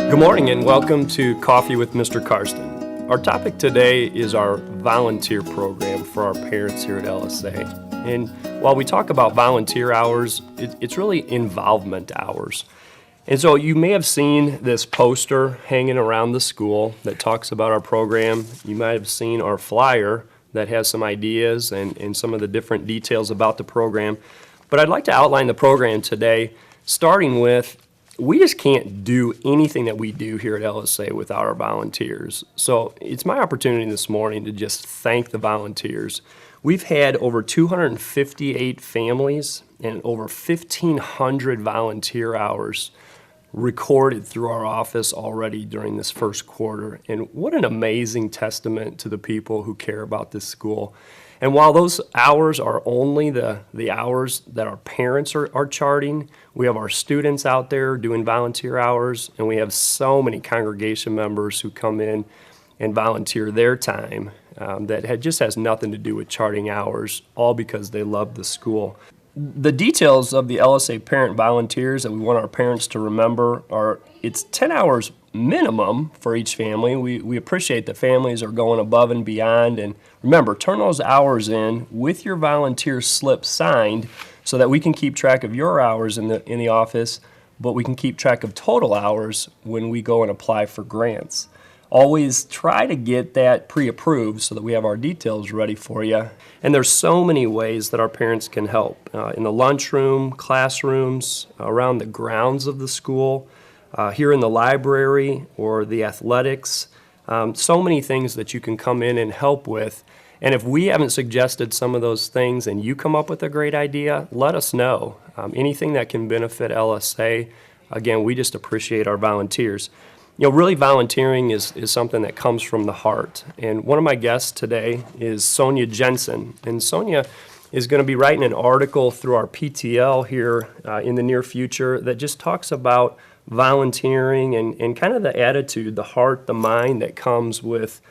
Good morning and welcome to Coffee with Mr. Karsten. Our topic today is our volunteer program for our parents here at LSA. And while we talk about volunteer hours, it's really involvement hours. And so you may have seen this poster hanging around the school that talks about our program. You might have seen our flyer that has some ideas and some of the different details about the program. But I'd like to outline the program today, starting with we just can't do anything that we do here at LSA without our volunteers. So it's my opportunity this morning to just thank the volunteers. We've had over 258 families and over 1,500 volunteer hours recorded through our office already during this first quarter. And what an amazing testament to the people who care about this school. And while those hours are only the hours that our parents are charting, we have our students out there doing volunteer hours, and we have so many congregation members who come in and volunteer their time that just has nothing to do with charting hours, all because they love the school. The details of the LSA parent volunteers that we want our parents to remember are it's 10 hours minimum for each family. We appreciate that families are going above and beyond. And remember, turn those hours in with your volunteer slip signed so that we can keep track of your hours in the office, but we can keep track of total hours when we go and apply for grants. Always try to get that pre-approved so that we have our details ready for you. And there's so many ways that our parents can help. In the lunchroom, classrooms, around the grounds of the school, here in the library or the athletics. So many things that you can come in and help with. And if we haven't suggested some of those things and you come up with a great idea, let us know. Anything that can benefit LSA, again, we just appreciate our volunteers. You know, really volunteering is something that comes from the heart. And one of my guests today is Sonia Jensen. And Sonia is going to be writing an article through our PTL here in the near future that just talks about volunteering and kind of the attitude, the heart, the mind that comes with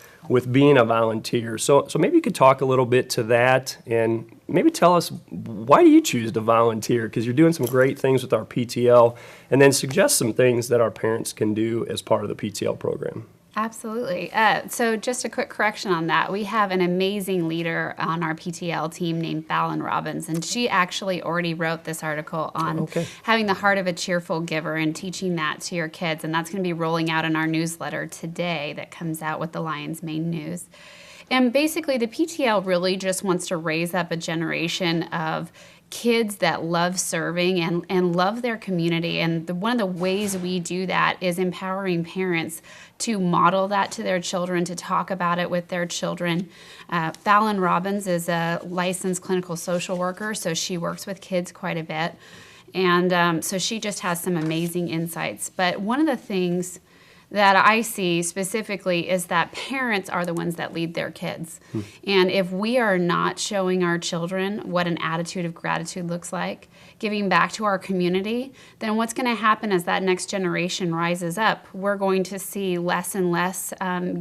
being a volunteer. So maybe you could talk a little bit to that and maybe tell us why do you choose to volunteer? Because you're doing some great things with our PTL, and then suggest some things that our parents can do as part of the PTL program. Absolutely. So just a quick correction on that. We have an amazing leader on our PTL team named Fallon Robbins, and she actually already wrote this article on having the heart of a cheerful giver and teaching that to your kids. And that's going to be rolling out in our newsletter today that comes out with the Lion's Mane News. And basically, the PTL really just wants to raise up a generation of kids that love serving and love their community. And one of the ways we do that is empowering parents to model that to their children, to talk about it with their children. Fallon Robbins is a licensed clinical social worker, so she works with kids quite a bit. And so she just has some amazing insights. But one of the things that I see specifically is that parents are the ones that lead their kids. And if we are not showing our children what an attitude of gratitude looks like, giving back to our community, then what's going to happen as that next generation rises up, we're going to see less and less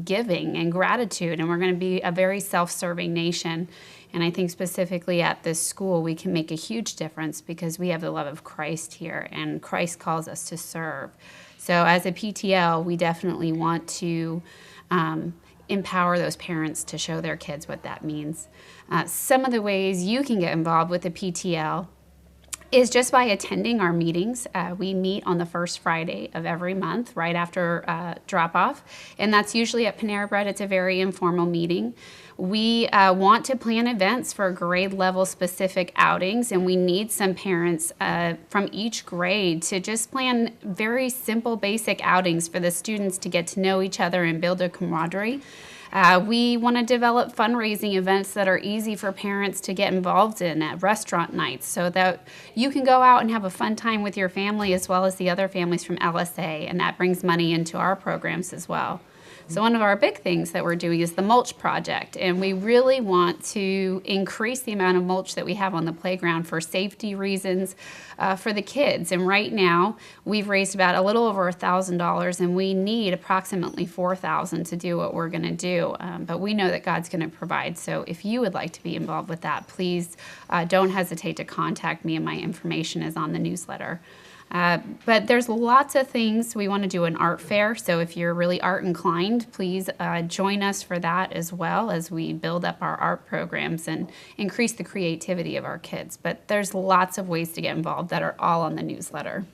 giving and gratitude, and we're going to be a very self-serving nation. And I think specifically at this school, we can make a huge difference because we have the love of Christ here, and Christ calls us to serve. So as a PTL, we definitely want to empower those parents to show their kids what that means. Some of the ways you can get involved with the PTL is just by attending our meetings. We meet on the first Friday of every month, right after drop-off, and that's usually at Panera Bread. It's a very informal meeting. We want to plan events for grade level specific outings, and we need some parents from each grade to just plan very simple, basic outings for the students to get to know each other and build a camaraderie. We want to develop fundraising events that are easy for parents to get involved in at restaurant nights so that you can go out and have a fun time with your family as well as the other families from LSA, and that brings money into our programs as well. So one of our big things that we're doing is the mulch project, and we really want to increase the amount of mulch that we have on the playground for safety reasons for the kids. And right now, we've raised about a little over $1,000, and we need approximately $4,000 to do what we're going to do. But we know that God's going to provide. So if you would like to be involved with that, please don't hesitate to contact me, and my information is on the newsletter. But there's lots of things. We want to do an art fair, so if you're really art inclined, please join us for that as well as we build up our art programs and increase the creativity of our kids. But there's lots of ways to get involved that are all on the newsletter.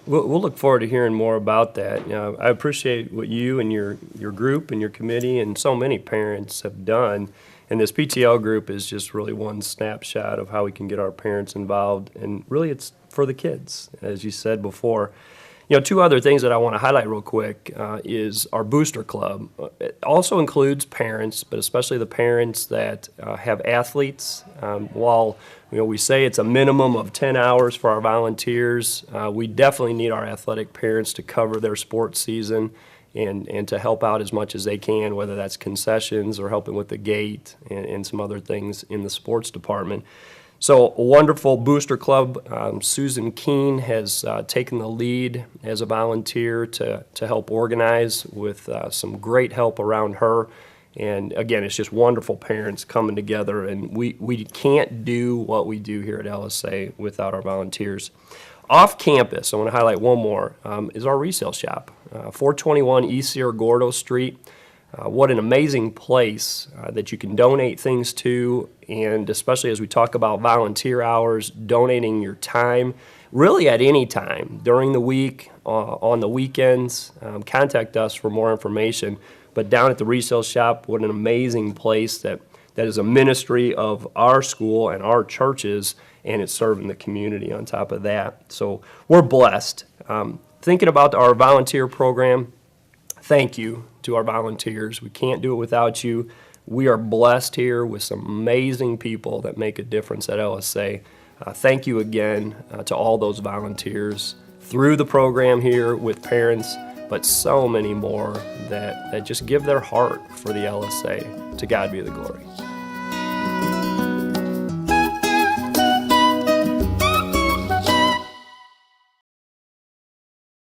We'll look forward to hearing more about that. I appreciate what you and your group and your committee and so many parents have done. And this PTL group is just really one snapshot of how we can get our parents involved. And really, it's for the kids, as you said before. Two other things that I want to highlight real quick is our Booster Club. It also includes parents, but especially the parents that have athletes. While we say it's a minimum of 10 hours for our volunteers, we definitely need our athletic parents to cover their sports season and to help out as much as they can, whether that's concessions or helping with the gate and some other things in the sports department. So a wonderful Booster Club. Susan Keene has taken the lead as a volunteer to help organize with some great help around her. And again, it's just wonderful parents coming together, and we can't do what we do here at LSA without our volunteers. Off campus, I want to highlight one more, is our resale shop, 421 East Sierra Gordo Street. What an amazing place that you can donate things to, and especially as we talk about volunteer hours, donating your time, really at any time, during the week, on the weekends. Contact us for more information. But down at the resale shop, what an amazing place that is a ministry of our school and our churches, and it's serving the community on top of that. So we're blessed. Thinking about our volunteer program, thank you to our volunteers. We can't do it without you. We are blessed here with some amazing people that make a difference at LSA. Thank you again to all those volunteers through the program here with parents, but so many more that just give their heart for the LSA. To God be the glory.